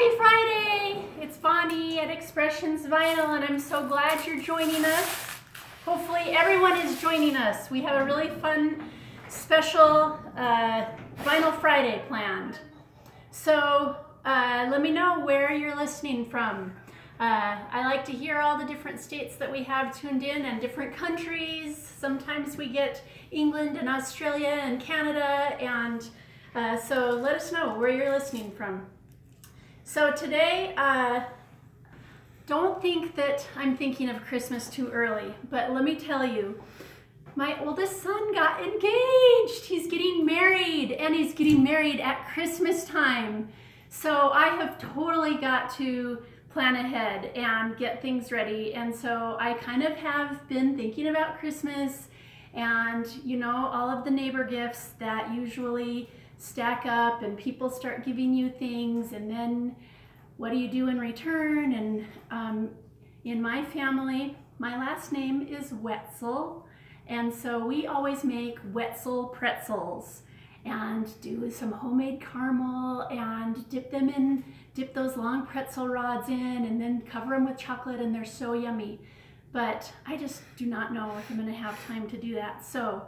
Happy Friday! It's Bonnie at Expressions Vinyl, and I'm so glad you're joining us. Hopefully everyone is joining us. We have a really fun, special Vinyl Friday planned. So let me know where you're listening from. I like to hear all the different states that we have tuned in and different countries. Sometimes we get England and Australia and Canada, and so let us know where you're listening from. So today, don't think that I'm thinking of Christmas too early, but let me tell you, my oldest son got engaged. He's getting married, and he's getting married at Christmas time. So I have totally got to plan ahead and get things ready. And so I kind of have been thinking about Christmas and, you know, all of the neighbor gifts that usually stack up and people start giving you things, and then what do you do in return? And in my family, my last name is Wetzel, and so we always make Wetzel pretzels and do some homemade caramel and dip those long pretzel rods in and then cover them with chocolate, and they're so yummy. But I just do not know if I'm gonna have time to do that. So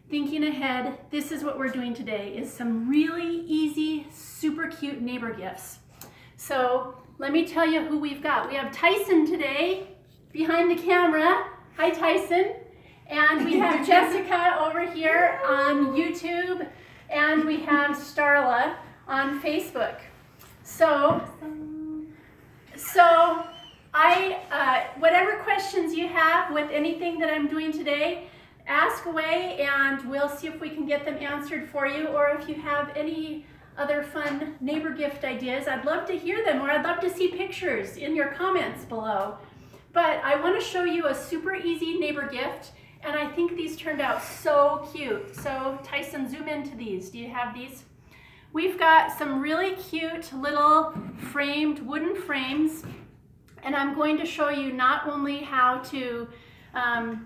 thinking ahead, this is what we're doing today, is some really easy, super cute neighbor gifts. So let me tell you who we've got. We have Tyson today behind the camera. Hi, Tyson. And we have Jessica over here on YouTube, and we have Starla on Facebook. So whatever questions you have with anything that I'm doing today, ask away and we'll see if we can get them answered for you. Or if you have any other fun neighbor gift ideas, I'd love to hear them, or I'd love to see pictures in your comments below. But I want to show you a super easy neighbor gift, and I think these turned out so cute. So Tyson, zoom into these. Do you have these? We've got some really cute little framed wooden frames, and I'm going to show you not only how to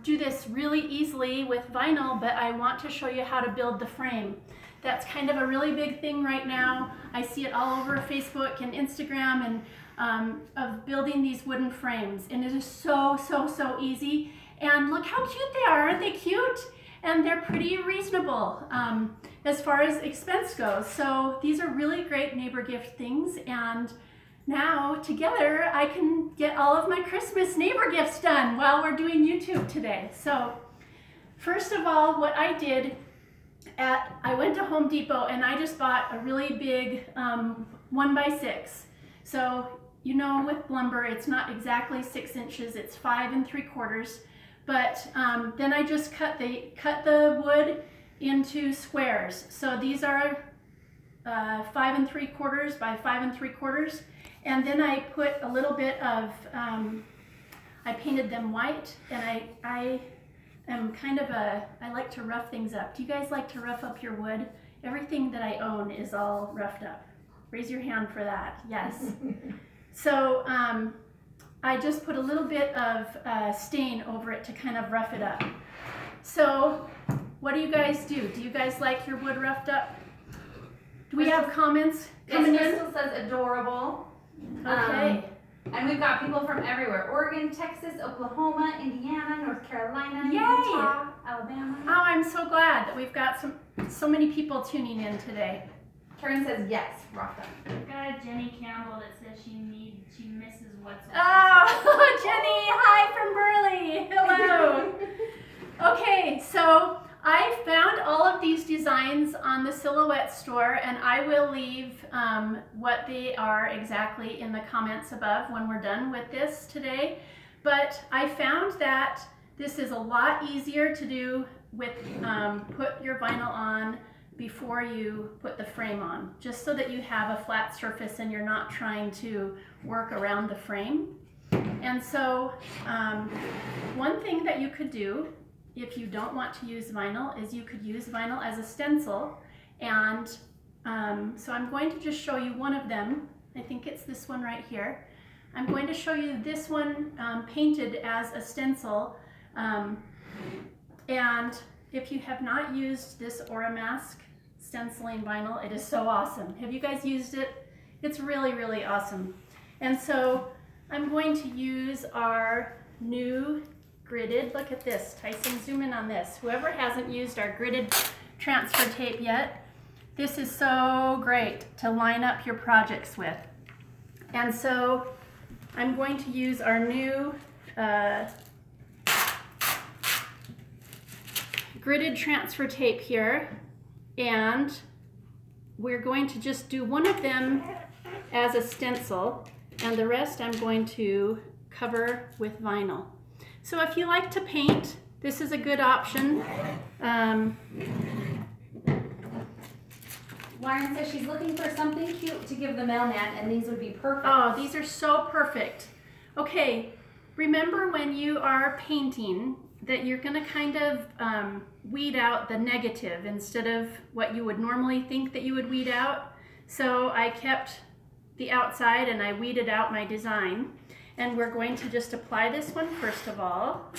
do this really easily with vinyl, but I want to show you how to build the frame. That's kind of a really big thing right now. I see it all over Facebook and Instagram, and of building these wooden frames, and it is so easy. And look how cute they are. Aren't they cute? And they're pretty reasonable as far as expense goes. So these are really great neighbor gift things, and now together I can get all of my Christmas neighbor gifts done while we're doing YouTube today. So first of all, what I did, I went to Home Depot and I just bought a really big 1x6. So you know, with lumber it's not exactly 6 inches, it's 5 3/4. But then I just cut the wood into squares. So these are 5 3/4 by 5 3/4, and then I put a little bit of I painted them white, and I am kind of I like to rough things up. Do you guys like to rough up your wood? Everything that I own is all roughed up. Raise your hand for that. Yes. So I just put a little bit of stain over it to kind of rough it up. So what do you guys do? Do you guys like your wood roughed up? Do we have comments coming in? Crystal says adorable. Okay. And we've got people from everywhere: Oregon, Texas, Oklahoma, Indiana, North Carolina, Yay! Utah, Alabama. Oh, I'm so glad that we've got so many people tuning in today. Karen says yes, rock them. We've got a Jenny Campbell that says she misses Wetzel. Oh, Jenny, hi from Burley. Hello. Okay, so I found all of these designs on the Silhouette store, and I will leave what they are exactly in the comments above when we're done with this today. But I found that this is a lot easier to do with put your vinyl on before you put the frame on, just so that you have a flat surface and you're not trying to work around the frame. And so one thing that you could do if you don't want to use vinyl is you could use vinyl as a stencil. And so I'm going to just show you one of them. I think it's this one right here. I'm going to show you this one painted as a stencil. And if you have not used this Aura Mask stenciling vinyl, it is so awesome. Have you guys used it? It's really, really awesome. And so I'm going to use our new gridded, look at this, Tyson, zoom in on this. Whoever hasn't used our gridded transfer tape yet, this is so great to line up your projects with. And so I'm going to use our new gridded transfer tape here, and we're going to just do one of them as a stencil, and the rest I'm going to cover with vinyl. So if you like to paint, this is a good option. Lauren says she's looking for something cute to give the mailman, and these would be perfect. Oh, these are so perfect. Okay, remember when you are painting that you're going to kind of weed out the negative instead of what you would normally think that you would weed out. So I kept the outside and I weeded out my design. And we're going to just apply this one first of all.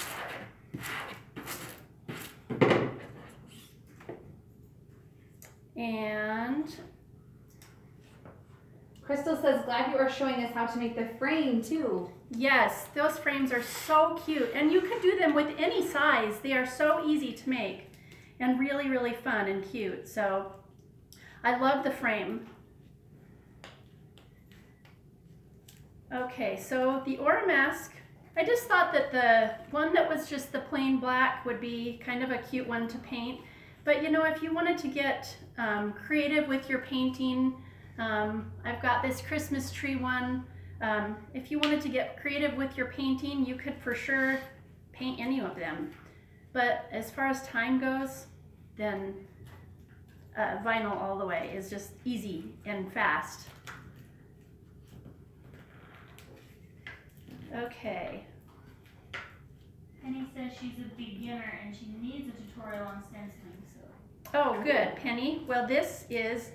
And Crystal says, glad you are showing us how to make the frame too. yes, those frames are so cute, and you can do them with any size. They are so easy to make and really, really fun and cute. So I love the frame. Okay, so the Aura mask, I just thought that the one that was just the plain black would be kind of a cute one to paint. But you know, if you wanted to get creative with your painting, I've got this Christmas tree one. If you wanted to get creative with your painting, you could for sure paint any of them. But as far as time goes, then vinyl all the way is just easy and fast. Okay. Penny says she's a beginner and she needs a tutorial on stenciling. So. Oh, good, Penny. Well, this is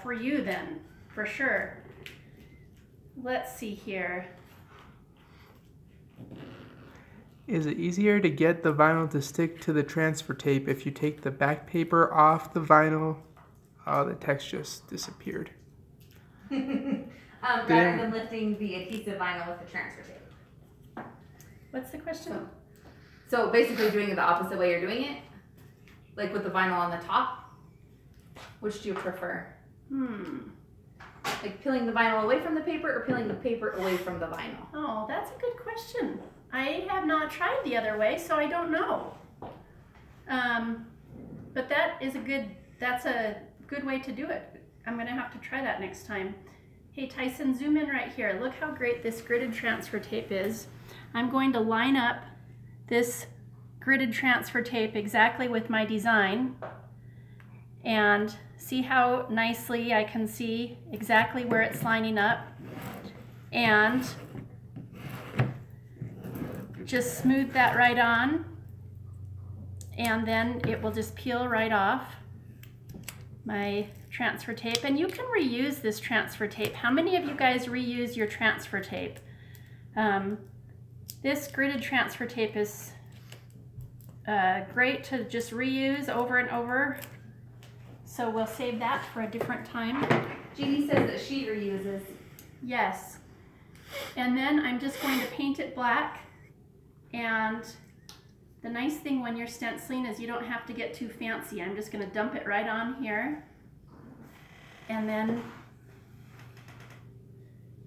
for you then, for sure. Let's see here. Is it easier to get the vinyl to stick to the transfer tape if you take the back paper off the vinyl? Oh, the text just disappeared. Rather than lifting the adhesive vinyl with the transfer tape. What's the question? So basically doing it the opposite way you're doing it? Like with the vinyl on the top? Which do you prefer? Like peeling the vinyl away from the paper or peeling the paper away from the vinyl? Oh, that's a good question. I have not tried the other way, so I don't know. But that's a good way to do it. I'm gonna have to try that next time. Hey Tyson, zoom in right here. Look how great this gridded transfer tape is. I'm going to line up this gridded transfer tape exactly with my design and see how nicely I can see exactly where it's lining up, and just smooth that right on, and then it will just peel right off my transfer tape. And you can reuse this transfer tape. How many of you guys reuse your transfer tape? This gridded transfer tape is great to just reuse over and over. So we'll save that for a different time. Jeannie says that she reuses. Yes. And then I'm just going to paint it black. And the nice thing when you're stenciling is you don't have to get too fancy. I'm just going to dump it right on here. And then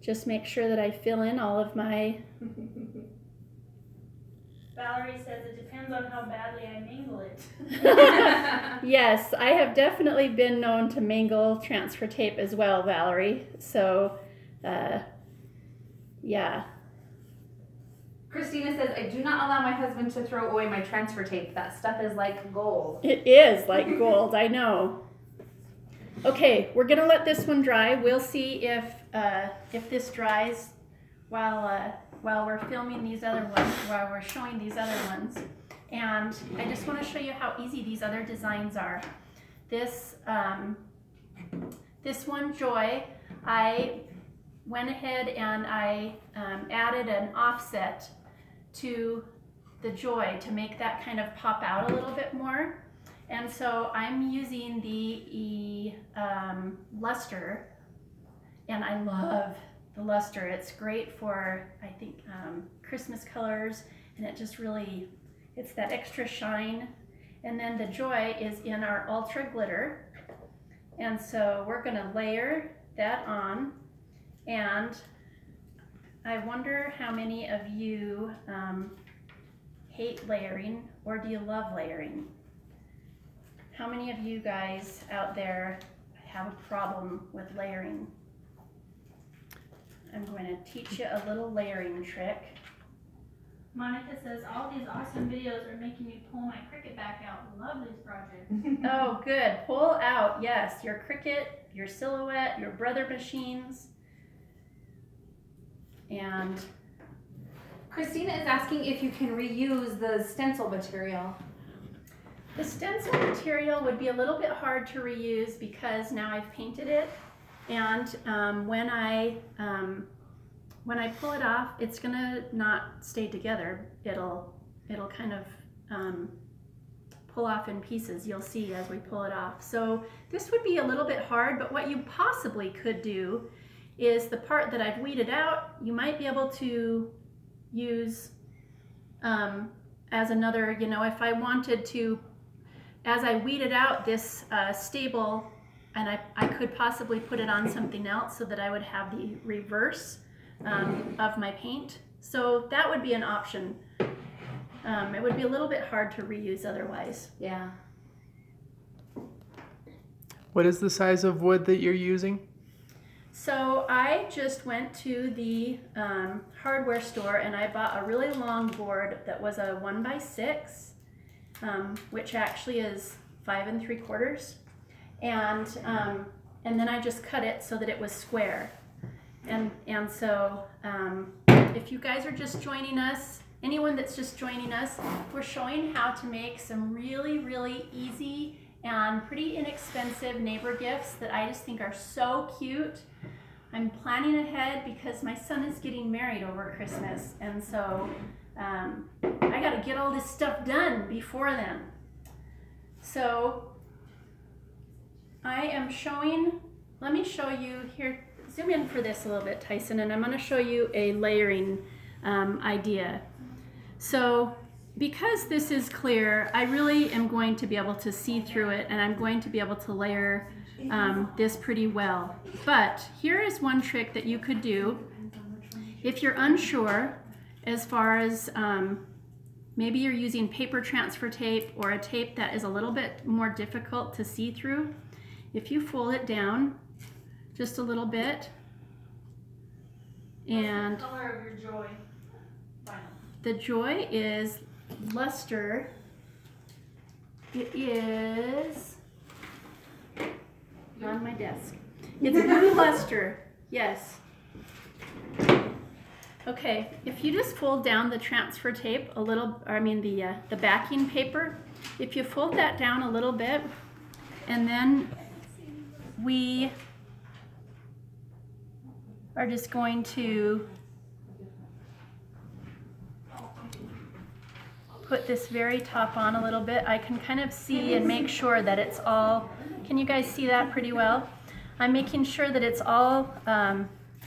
just make sure that I fill in all of my... Valerie says it depends on how badly I mingle it. Yes, I have definitely been known to mangle transfer tape as well, Valerie. So, yeah. Christina says, I do not allow my husband to throw away my transfer tape. That stuff is like gold. It is like gold, I know. Okay, we're gonna let this one dry. We'll see if this dries while we're filming these other ones, while we're showing these other ones. And I just want to show you how easy these other designs are. This one, Joy, I went ahead and I added an offset to the Joy to make that kind of pop out a little bit more. And so I'm using the luster, And I love the luster. It's great for, I think, Christmas colors, and it just really, it's that extra shine. And then the joy is in our ultra glitter. And so we're gonna layer that on. And I wonder how many of you hate layering, or do you love layering? How many of you guys out there have a problem with layering? I'm going to teach you a little layering trick. Monica says, all these awesome videos are making me pull my Cricut back out. Love these projects. Oh, good. Pull out, yes, your Cricut, your Silhouette, your Brother machines. And Christina is asking if you can reuse the stencil material. the stencil material would be a little bit hard to reuse because now I've painted it. And when I pull it off, it's gonna not stay together. It'll kind of pull off in pieces. You'll see as we pull it off. So this would be a little bit hard, but what you possibly could do is the part that I've weeded out, you might be able to use as another, you know, if I wanted to, as I weeded out this stable, and I could possibly put it on something else so that I would have the reverse of my paint. So that would be an option. It would be a little bit hard to reuse otherwise. Yeah. What is the size of wood that you're using? So I just went to the hardware store and I bought a really long board that was a 1x6, which actually is 5 3/4. And then I just cut it so that it was square. And so if you guys are just joining us, anyone that's just joining us, we're showing how to make some really, really easy and pretty inexpensive neighbor gifts that I just think are so cute. I'm planning ahead because my son is getting married over Christmas, and so I got to get all this stuff done before then. So I am showing, let me show you here, zoom in for this a little bit, Tyson, and I'm going to show you a layering idea. So because this is clear, I really am going to be able to see through it, and I'm going to be able to layer this pretty well. But here is one trick that you could do if you're unsure as far as maybe you're using paper transfer tape or a tape that is a little bit more difficult to see through. If you fold it down just a little bit, and What's the color of your Joy vinyl? the Joy is luster. It is on my desk. It's blue luster, yes. Okay, if you just fold down the transfer tape a little, or I mean the backing paper, if you fold that down a little bit, and then we are just going to put this very top on a little bit. I can kind of see and make sure that it's all, can you guys see that pretty well? I'm making sure that it's all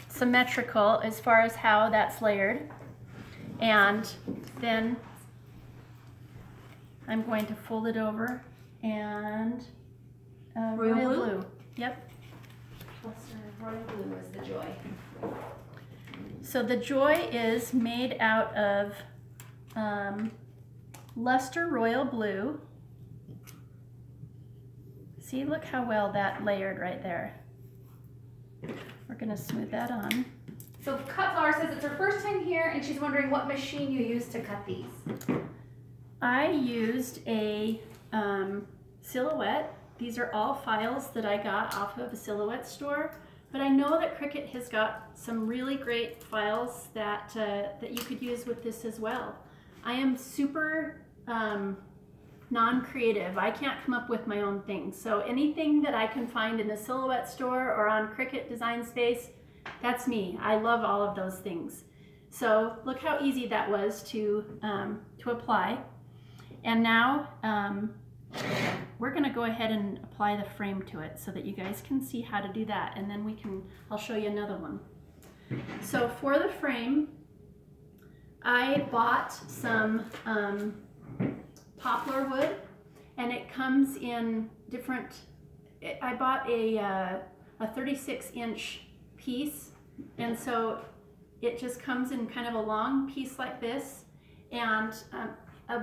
symmetrical as far as how that's layered. And then I'm going to fold it over and royal blue. Yep. Royal blue is the Joy. So the Joy is made out of luster royal blue. See, look how well that layered right there. We're gonna smooth that on. So Cut Flower says it's her first time here and she's wondering what machine you use to cut these. I used a Silhouette. These are all files that I got off of a Silhouette store, but I know that Cricut has got some really great files that that you could use with this as well. I am super non-creative. I can't come up with my own things. So anything that I can find in the Silhouette store or on Cricut Design Space, that's me. I love all of those things. So look how easy that was to apply. And now we're gonna go ahead and apply the frame to it so that you guys can see how to do that, and then I'll show you another one. So for the frame, I bought some poplar wood, and it comes in different, I bought a 36-inch piece, and so it just comes in kind of a long piece like this. And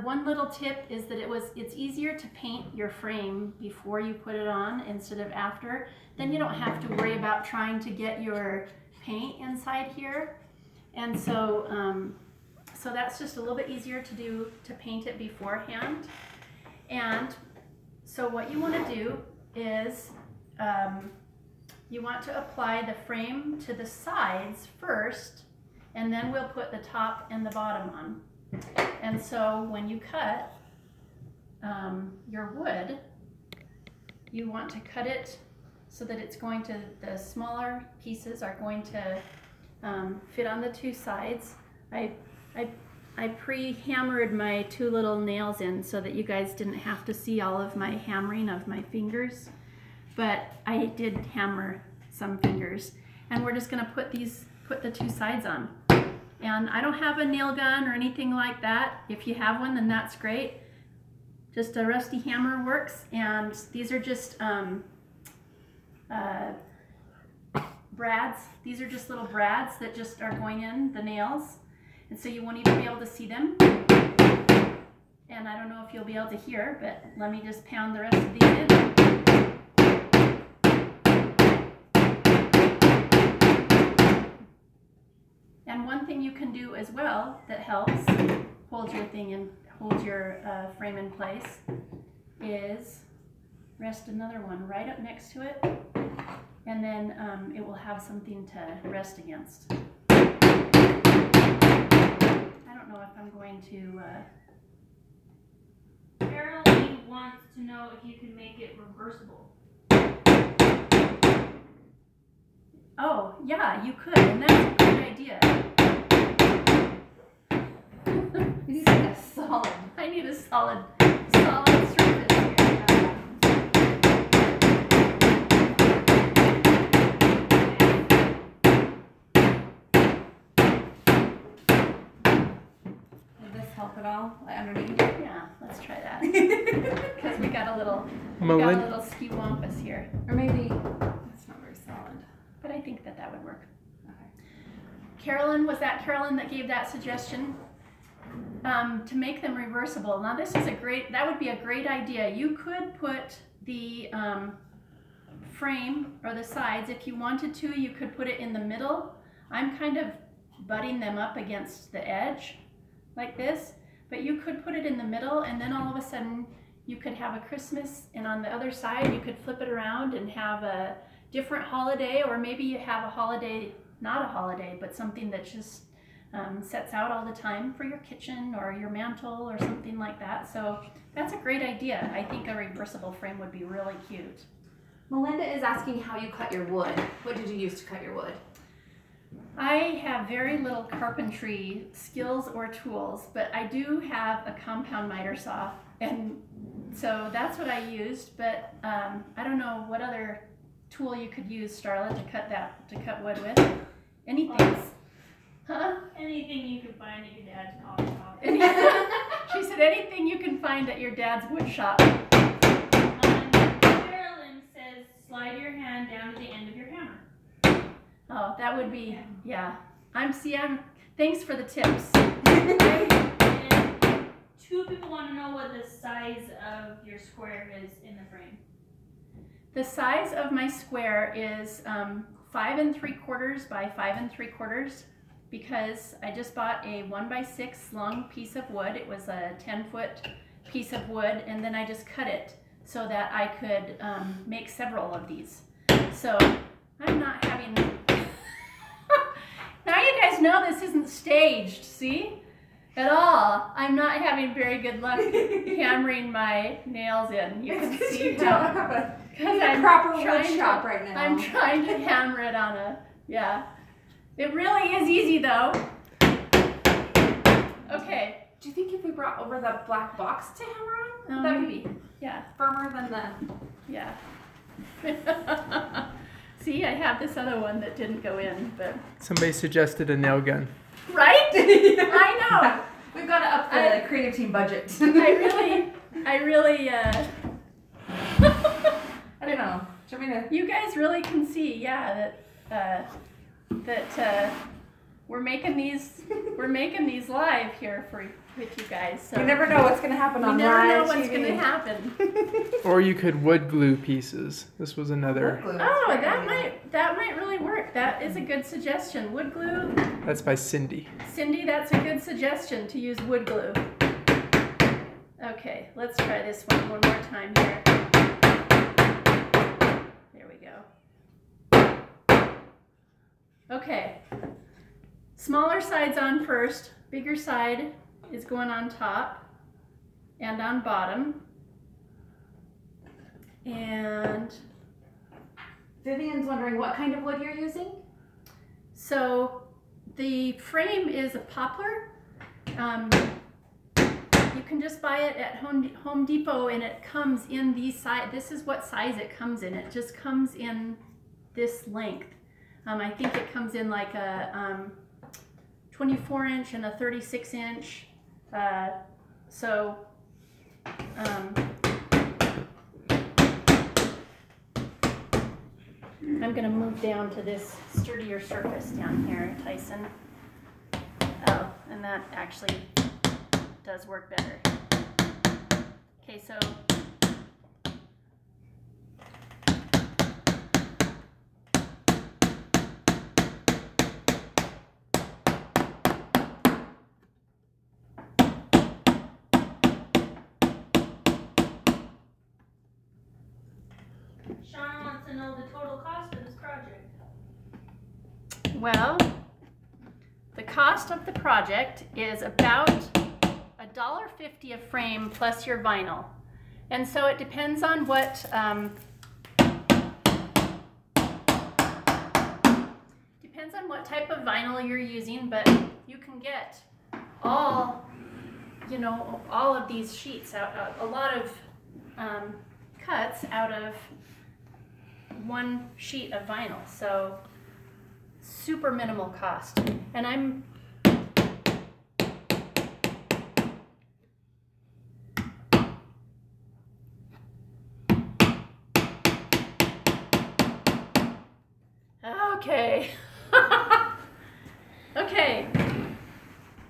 one little tip is that it's easier to paint your frame before you put it on instead of after. Then you don't have to worry about trying to get your paint inside here. And so so that's just a little bit easier to do, to paint it beforehand. And so what you want to do is you want to apply the frame to the sides first, and then we'll put the top and the bottom on. And so when you cut your wood, you want to cut it so that it's going to, the smaller pieces are going to fit on the two sides. I pre-hammered my two little nails in so that you guys didn't have to see all of my hammering of my fingers, but I did hammer some fingers. And we're just gonna put the two sides on. And I don't have a nail gun or anything like that. If you have one, then that's great. Just a rusty hammer works. And these are just brads. These are just little brads that just are going in the nails. And so you won't even be able to see them. And I don't know if you'll be able to hear, but let me just pound the rest of these in. And one thing you can do as well that helps hold your thing and hold your frame in place is rest another one right up next to it, and then it will have something to rest against. I don't know if I'm going to... Caroline wants to know if you can make it reversible. Oh, yeah, you could, and that's a good idea. You need like a solid. I need a solid surface here. Does this help at all? Like underneath? Yeah, let's try that. Because we got a little skew-wampus here. Or maybe it's not very solid. But I think that would work. Okay. Carolyn, was that Carolyn that gave that suggestion? To make them reversible. Now this is that would be a great idea. You could put the frame or the sides, if you wanted to, you could put it in the middle. I'm kind of butting them up against the edge like this, but you could put it in the middle, and then all of a sudden you could have a Christmas, and on the other side you could flip it around and have a different holiday, or maybe you have a holiday, not a holiday, but something that just sets out all the time for your kitchen or your mantle or something like that. So that's a great idea. I think a reversible frame would be really cute. Melinda is asking how you cut your wood. What did you use to cut your wood? I have very little carpentry skills or tools, but I do have a compound miter saw, and so that's what I used. But I don't know what other tool you could use, Starla, to cut wood with. Anything? Huh? Anything you can find at your dad's coffee shop. She said anything you can find at your dad's wood shop. Carolyn says slide your hand down to the end of your hammer. Oh, that would be, yeah. Thanks for the tips. And two people want to know what the size of your square is in the frame. The size of my square is 5 3/4 by 5 3/4, because I just bought a 1x6 long piece of wood. It was a 10-foot piece of wood, and then I just cut it so that I could make several of these. So I'm not having... Now you guys know this isn't staged, see? At all. I'm not having very good luck hammering my nails in. You can see how... Because I'm proper wood shop right now. I'm trying to hammer it on a... Yeah. It really is easy though. Okay. Do you think if we brought over the black box to hammer on, that would be yeah. firmer than the... Yeah. See, I have this other one that didn't go in, but... Somebody suggested a nail gun. Right? I know. We've got to up the creative team budget. I really, I don't know. Should we know? you guys really can see, yeah, that we're making these live here with you guys. So You never know what's going to happen on you never know live what's TV. going to happen. Or you could wood glue pieces. This was another. Wood glue. Oh, that might really work. That is a good suggestion. Wood glue. That's by Cindy. Cindy, that's a good suggestion to use wood glue. Okay, let's try this one more time here. There we go. Okay. Smaller side's on first. Bigger side is going on top and on bottom. And Vivian's wondering what kind of wood you're using? so the frame is a poplar. You can just buy it at Home Depot, and it comes in these size. This is what size it comes in. It just comes in this length. I think it comes in like a 24-inch and a 36-inch. I'm going to move down to this sturdier surface down here, Tyson. Oh, and that actually does work better. Okay, so Sean wants to know the total cost of this project. well, the cost of the project is about $1.50 a frame plus your vinyl. And so it depends on what type of vinyl you're using, but you can get all of these sheets out, a lot of cuts out of one sheet of vinyl. So super minimal cost. And I'm okay. Okay.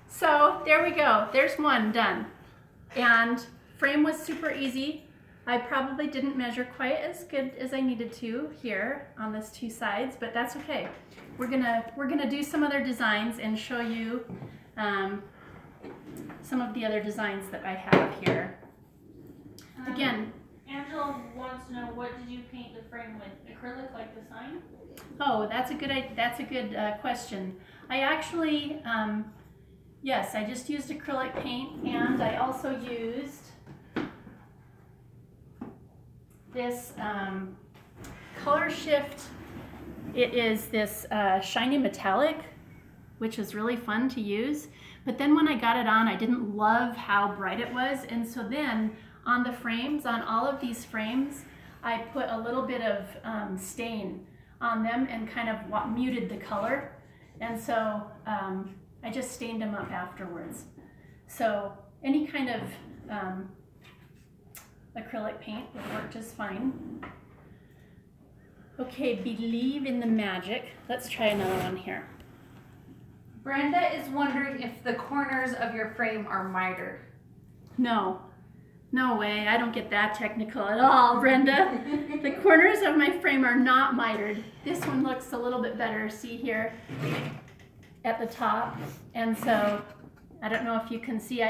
So there we go. There's one done. And frame was super easy. I probably didn't measure quite as good as I needed to here on these two sides, but that's okay. We're gonna do some other designs and show you some of the other designs that I have here. Again, Angela wants to know, what did you paint the frame with? Acrylic like the sign? oh, that's a good question. I actually, yes, I just used acrylic paint, and I also used this color shift. It is this shiny metallic, which is really fun to use. But then when I got it on, I didn't love how bright it was. And so then on the frames, on all of these frames, I put a little bit of stain on them and kind of muted the color. And so I just stained them up afterwards. So any kind of acrylic paint would work just fine. Okay, believe in the magic. Let's try another one here. Brenda is wondering if the corners of your frame are mitered. No, no way. I don't get that technical at all, Brenda. The corners of my frame are not mitered. This one looks a little bit better, see here at the top. And so I don't know if you can see,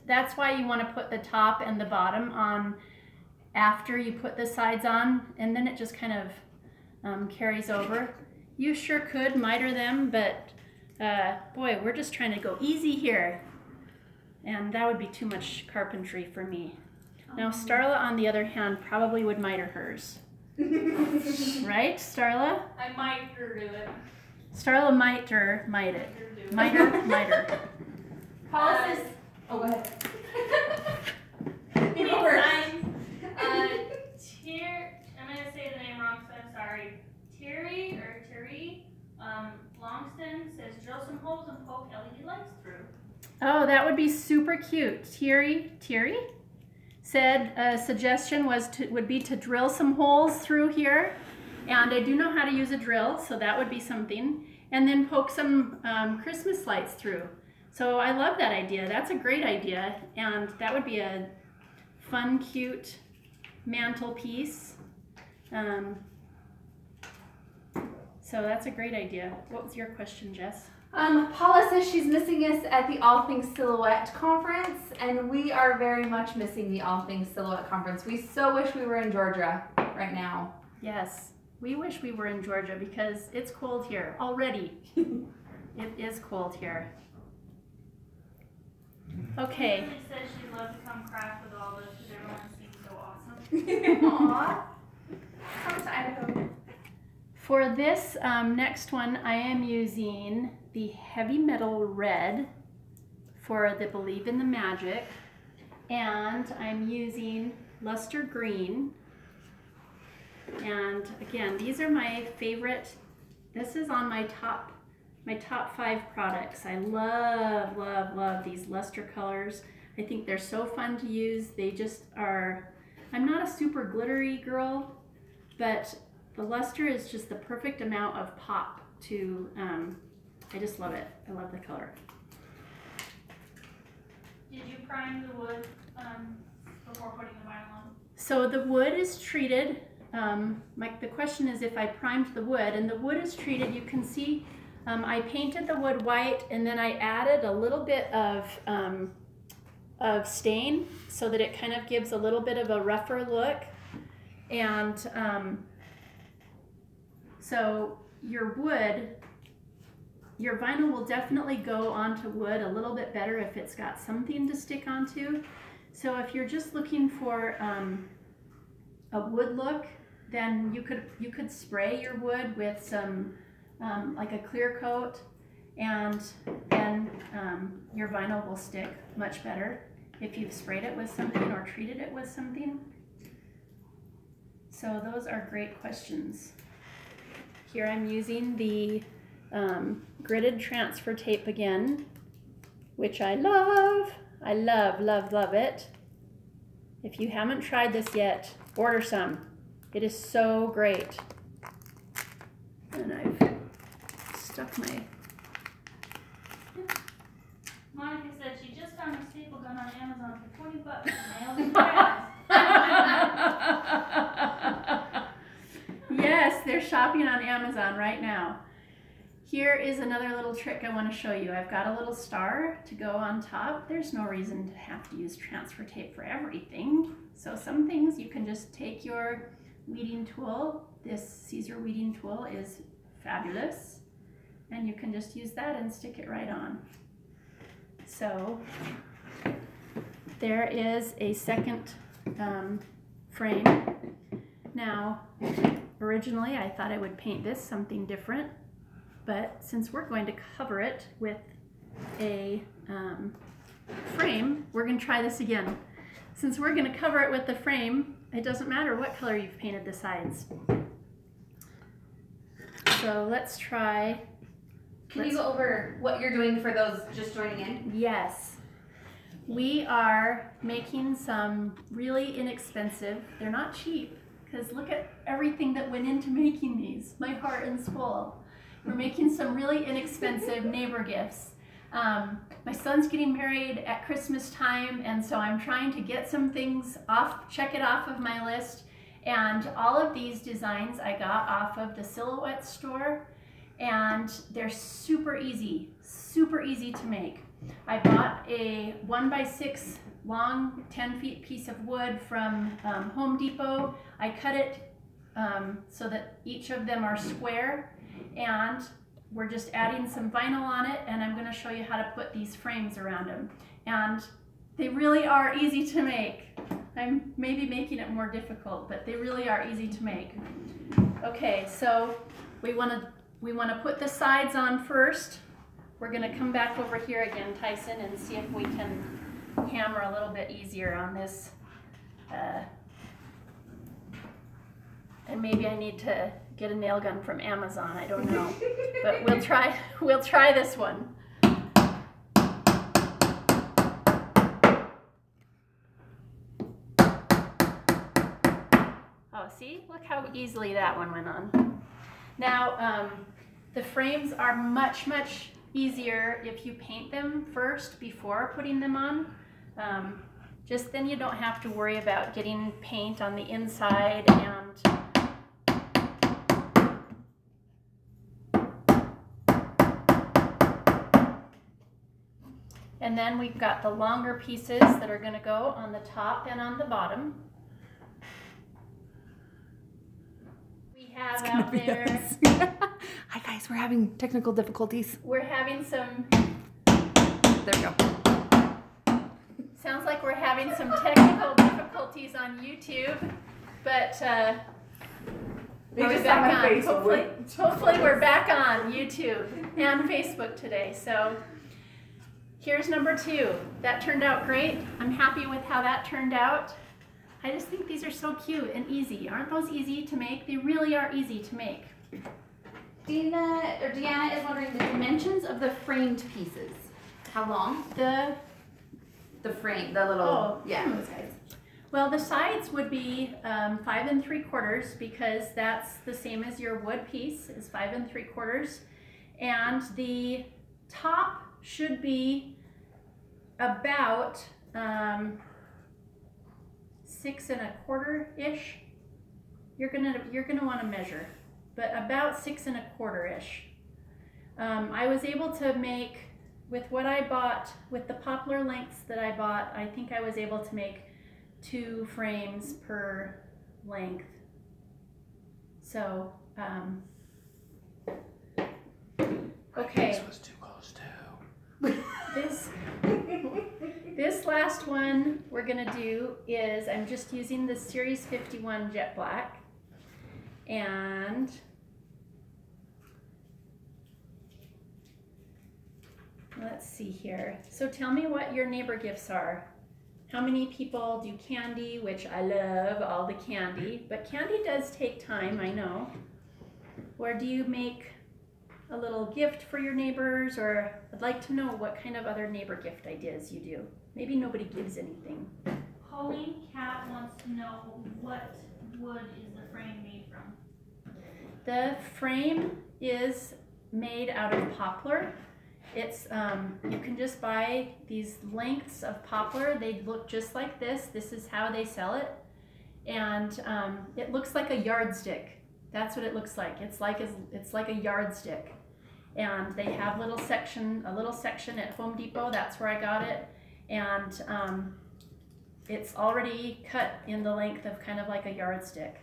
that's why you want to put the top and the bottom on after you put the sides on, and then it just kind of carries over. You sure could miter them, but boy, we're just trying to go easy here. And that would be too much carpentry for me. Now, Starla, on the other hand, probably would miter hers. Right, Starla? I might do it. Starla mite it. Miter. Paula says Oh, go ahead. You go first. I'm gonna say the name wrong, so I'm sorry. Terry Longston says drill some holes and poke LED lights through. Oh, that would be super cute. Thierry said a suggestion would be to drill some holes through here, and I do know how to use a drill, so that would be something. And then poke some Christmas lights through. So I love that idea. That's a great idea, and that would be a fun, cute mantelpiece. So that's a great idea. What was your question, Jess? Paula says she's missing us at the All Things Silhouette conference, and we are very much missing the All Things Silhouette conference. We so wish we were in Georgia right now. Yes, we wish we were in Georgia because it's cold here already. It is cold here. Okay. Lily says she'd love to come craft with all this because everyone seems so awesome. Aww. Come to Idaho. For this next one, I am using the Heavy Metal Red for the Believe in the Magic, and I'm using Luster Green. And again, these are my favorite. This is on my top 5 products. I love, love, love these luster colors. I think they're so fun to use. They just are, I'm not a super glittery girl, but the luster is just the perfect amount of pop to, I just love it. I love the color. Did you prime the wood before putting the vinyl on? So the wood is treated, the question is if I primed the wood, and the wood is treated. You can see I painted the wood white, and then I added a little bit of stain so that it kind of gives a little bit of a rougher look. And so your vinyl will definitely go onto wood a little bit better if it's got something to stick onto. So if you're just looking for a wood look, then you could spray your wood with some like a clear coat, and then your vinyl will stick much better if you've sprayed it with something or treated it with something. So those are great questions. Here I'm using the gridded transfer tape again, which I love. I love, love, love it. If you haven't tried this yet, order some. It is so great. And I've stuck my... Monica said she just found a staple gun on Amazon for $20 nailed in brass. Yes, they're shopping on Amazon right now. Here is another little trick I want to show you. I've got a little star to go on top. There's no reason to have to use transfer tape for everything. So some things you can just take your weeding tool. This Caesar weeding tool is fabulous. And you can just use that and stick it right on. So there is a second frame. Now, originally I thought I would paint this something different, but since we're going to cover it with a frame, we're going to try this again. Since we're going to cover it with the frame, it doesn't matter what color you've painted the sides. So let's try. Can you go over what you're doing for those just joining in? Yes. We are making some really inexpensive, they're not cheap, because look at everything that went into making these, my heart and soul. We're making some really inexpensive neighbor gifts. My son's getting married at Christmas time, and so I'm trying to get some things off, check it off of my list. And all of these designs I got off of the Silhouette store, and they're super easy to make. I bought a 1x6 long 10 feet piece of wood from Home Depot. I cut it so that each of them are square, and we're just adding some vinyl on it, and I'm going to show you how to put these frames around them. And they really are easy to make. I'm maybe making it more difficult, but they really are easy to make. Okay, so we want to put the sides on first. We're going to come back over here again, Tyson, and see if we can hammer a little bit easier on this. And maybe I need to get a nail gun from Amazon, I don't know. But we'll try this one. Oh, see? Look how easily that one went on. Now, the frames are much, much easier if you paint them first before putting them on. Just then you don't have to worry about getting paint on the inside and then we've got the longer pieces that are going to go on the top and on the bottom. We have out there. Hi guys, we're having technical difficulties. We're having some. There we go. Sounds like we're having some technical difficulties on YouTube, but are we back on? Hopefully we're back on YouTube and Facebook today. So here's number 2. That turned out great. I'm happy with how that turned out. I just think these are so cute and easy. Aren't those easy to make? They really are easy to make. Deanna is wondering the dimensions of the framed pieces. How long? The frame, the little, yeah, those guys. Well, the sides would be 5 3/4 because that's the same as your wood piece is 5 3/4, and the top should be about 6 1/4 ish. You're gonna want to measure, but about 6 1/4 ish. I was able to make, with what I bought, with the poplar lengths that I bought, I think I was able to make 2 frames per length. So, okay. This was too close too. This last one we're gonna do is, I'm just using the Series 51 Jet Black, and let's see here. So tell me what your neighbor gifts are. How many people do candy, which I love all the candy, but candy does take time, I know. Or do you make a little gift for your neighbors? Or I'd like to know what kind of other neighbor gift ideas you do. Maybe nobody gives anything. Colleen Cat wants to know what wood is the frame made from? The frame is made out of poplar. It's, you can just buy these lengths of poplar. They look just like this. This is how they sell it. And it looks like a yardstick. That's what it looks like. It's like a yardstick. And they have a little section at Home Depot. That's where I got it. And it's already cut in the length of kind of like a yardstick.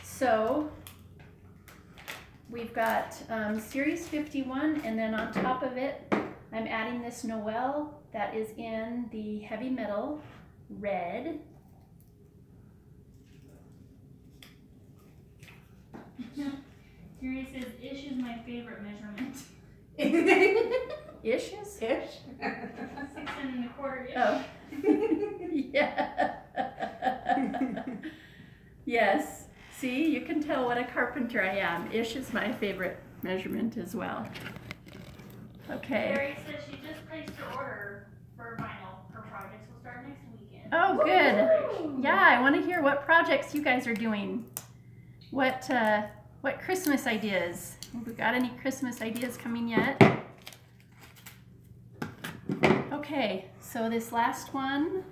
So we've got Series 51, and then on top of it, I'm adding this Noel that is in the heavy metal red. Terry says, ish is my favorite measurement. Ishes? Ish. 6 1/4 ish. Oh. Yeah. Yes. See, you can tell what a carpenter I am. Ish is my favorite measurement as well. Okay. Terry says she just placed her order for vinyl. Her projects will start next weekend. Oh, good. Yeah, I want to hear what projects you guys are doing. What Christmas ideas? Have we got any Christmas ideas coming yet? Okay, so this last one.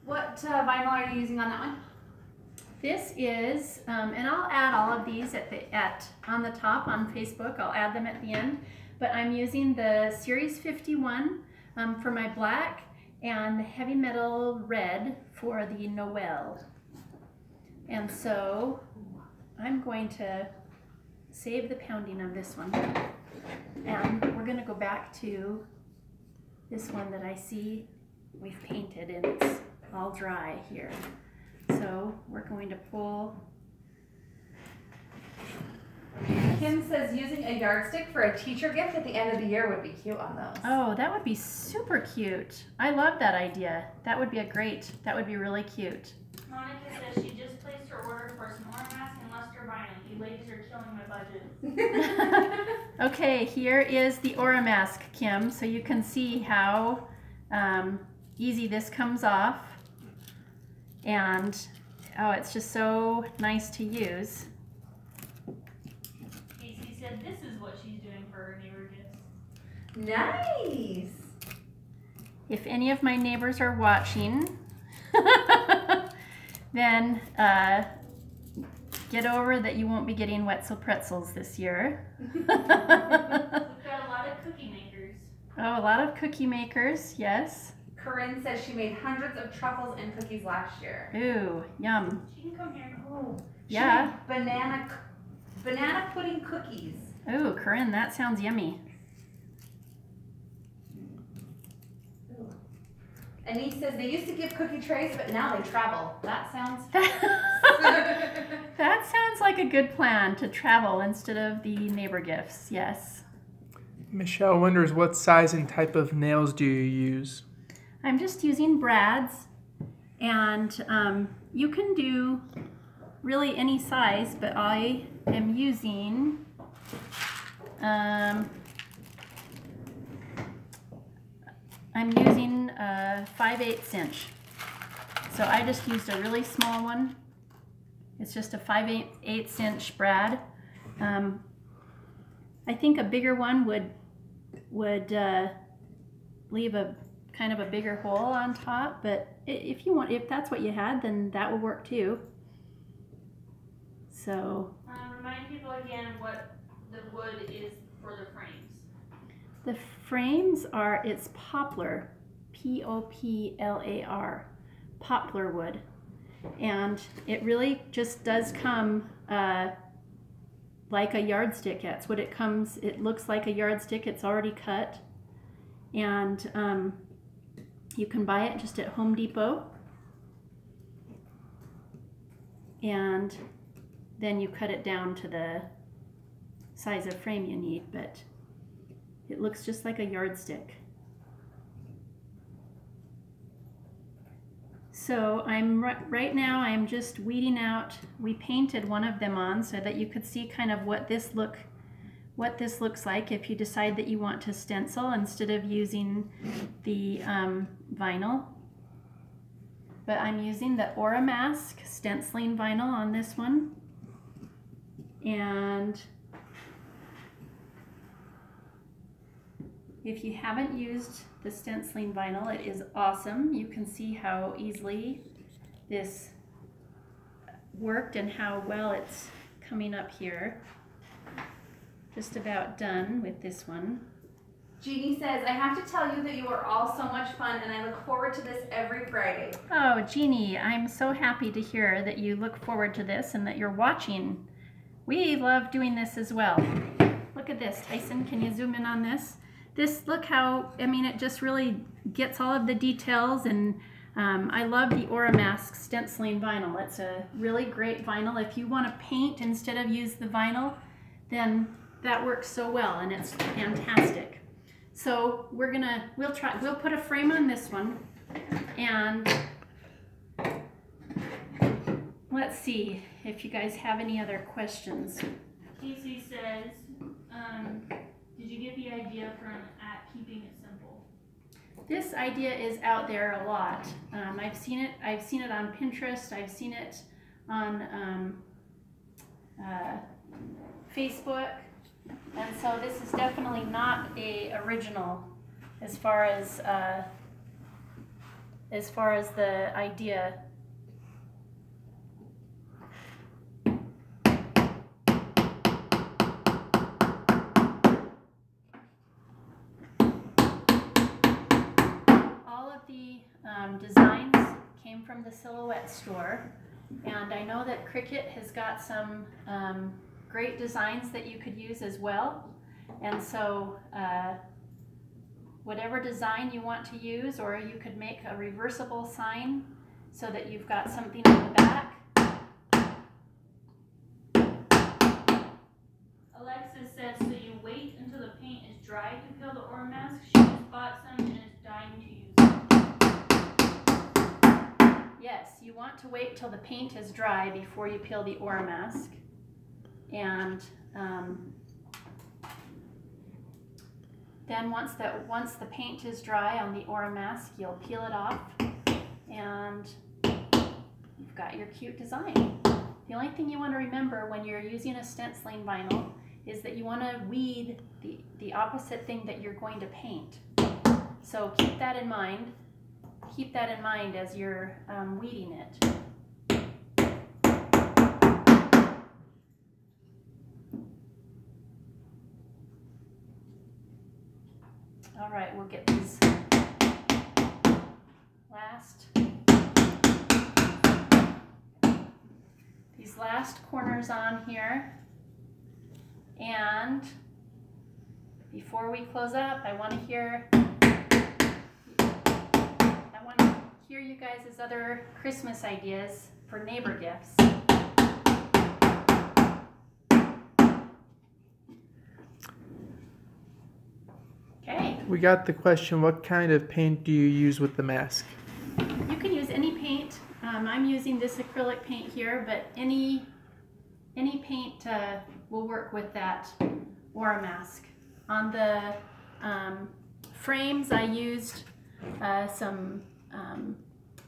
What vinyl are you using on that one? This is, and I'll add all of these on the top on Facebook. I'll add them at the end. But I'm using the Series 51 for my black and the heavy metal red for the Noel. And so I'm going to save the pounding of this one. And we're going to go back to this one that I see we've painted, and it's all dry here. So we're going to pull. I Kim says using a yardstick for a teacher gift at the end of the year would be cute on those. Oh, that would be super cute. I love that idea. That would be that would be really cute. Monica says she just placed her order for some more masks and luster vinyl. You ladies are killing my budget. Okay, here is the Aura mask, Kim, so you can see how easy this comes off. And oh, it's just so nice to use. Casey said this is what she's doing for her neighbor gifts. Nice. If any of my neighbors are watching, then get over that you won't be getting Wetzel pretzels this year. We've got a lot of cookie makers. Oh, a lot of cookie makers, yes. Corinne says she made hundreds of truffles and cookies last year. Ooh, yum. She can come here. Oh, Yeah. Banana pudding cookies. Ooh, Corinne, that sounds yummy. Anise says they used to give cookie trays, but now they travel. That sounds. That sounds like a good plan, to travel instead of the neighbor gifts, yes. Michelle wonders what size and type of nails do you use? I'm just using brads, and you can do really any size, but I am using I'm using a 5/8 inch. So I just used a really small one. It's just a 5/8 inch brad. I think a bigger one would leave a kind of a bigger hole on top, but if that's what you had, then that will work too. So Remind people again what the wood is for the frames. the frames are, it's poplar, Poplar, poplar wood, and it really just does come like a yardstick. That's what it comes. It looks like a yardstick. It's already cut, and you can buy it just at Home Depot, and then you cut it down to the size of frame you need, but it looks just like a yardstick. So right now I'm just weeding out. We painted one of them on so that you could see kind of what this looks like if you decide that you want to stencil instead of using the vinyl. But I'm using the Aura Mask stenciling vinyl on this one. And if you haven't used the stenciling vinyl, it is awesome. You can see how easily this worked and how well it's coming up here. Just about done with this one. Jeannie says, I have to tell you that you are all so much fun and I look forward to this every Friday. Oh, Jeannie, I'm so happy to hear that you look forward to this and that you're watching. We love doing this as well. Look at this. Tyson, can you zoom in on this? Look how, I mean, it just really gets all of the details, and I love the Aura Mask stenciling vinyl. It's a really great vinyl. If you want to paint instead of use the vinyl, then that works so well, and it's fantastic. So we'll put a frame on this one, and let's see if you guys have any other questions. Casey says, did you get the idea from keeping it simple? This idea is out there a lot. I've seen it on Pinterest. I've seen it on Facebook, and so this is definitely not a original as far as the idea. Designs came from the Silhouette store, and I know that Cricut has got some great designs that you could use as well, and so whatever design you want to use, or you could make a reversible sign so that you've got something on the back. Alexa you want to wait till the paint is dry before you peel the Aura mask. And then once the paint is dry on the Aura mask, you'll peel it off and you've got your cute design. The only thing you want to remember when you're using a stenciling vinyl is that you want to weed the opposite thing that you're going to paint. So keep that in mind. Keep that in mind as you're weeding it. All right, we'll get these last corners on here. And before we close up, I want to hear you guys' other Christmas ideas for neighbor gifts. Okay. We got the question, what kind of paint do you use with the mask? You can use any paint. I'm using this acrylic paint here, but any paint will work with that Aura mask. On the frames, I used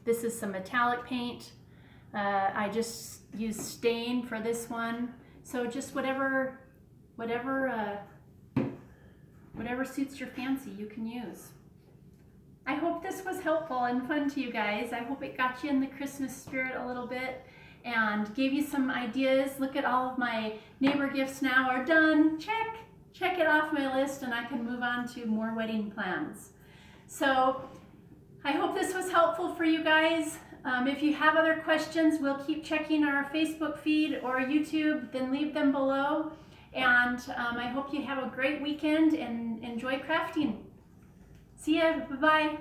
this is some metallic paint. I just used stain for this one. So just whatever suits your fancy, you can use. I hope this was helpful and fun to you guys. I hope it got you in the Christmas spirit a little bit and gave you some ideas. Look at all of my neighbor gifts now are done. Check it off my list and I can move on to more wedding plans. So I hope this was helpful for you guys. If you have other questions, we'll keep checking our Facebook feed or YouTube, then leave them below. And I hope you have a great weekend and enjoy crafting. See ya, bye-bye.